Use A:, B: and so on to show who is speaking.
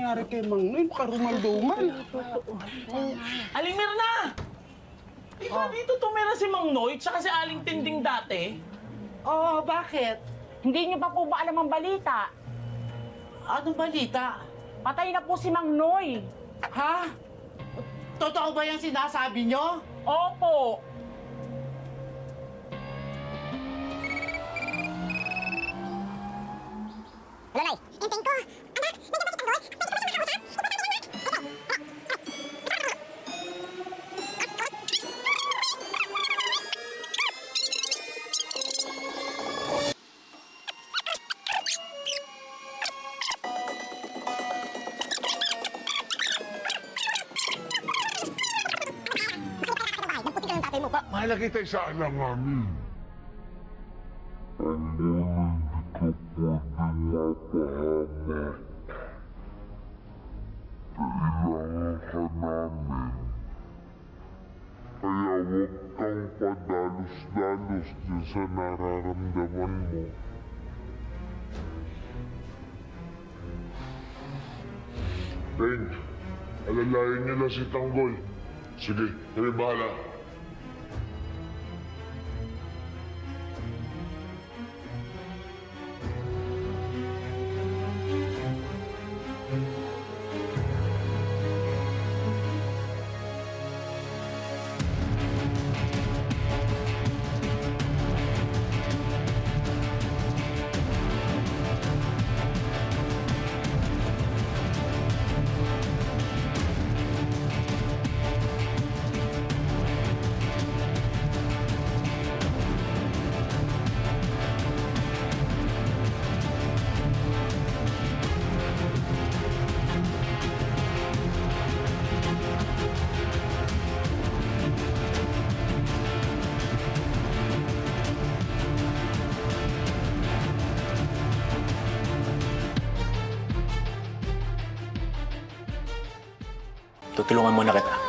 A: nangyari kay Mang Noy? Parumal-dumal.
B: Aling Mirna! Di ba dito tumira si Mang Noy tsaka si Aling Tinding dati?
C: Oo, bakit?
D: Hindi niyo pa po ba alam ang balita?
C: Anong balita?
D: Patay na po si Mang Noy.
C: Ha? Totoo ba yung sinasabi nyo?
D: Opo.
E: Lolay, inteng ko. Anak, nandiyan ba si Tanggol? Pwede ko ba siya makausap?
F: Mahalaga tayo sa alanganin. Ang ngunit ito pwedeng mapahamak. Kailangan ka namin. Kaya huwag kang padalos-dalos dyan sa nararamdaman mo. Teng, alalayan niyo na si Tanggol. Sige, kami bahala.
B: Tutulungan muna kita.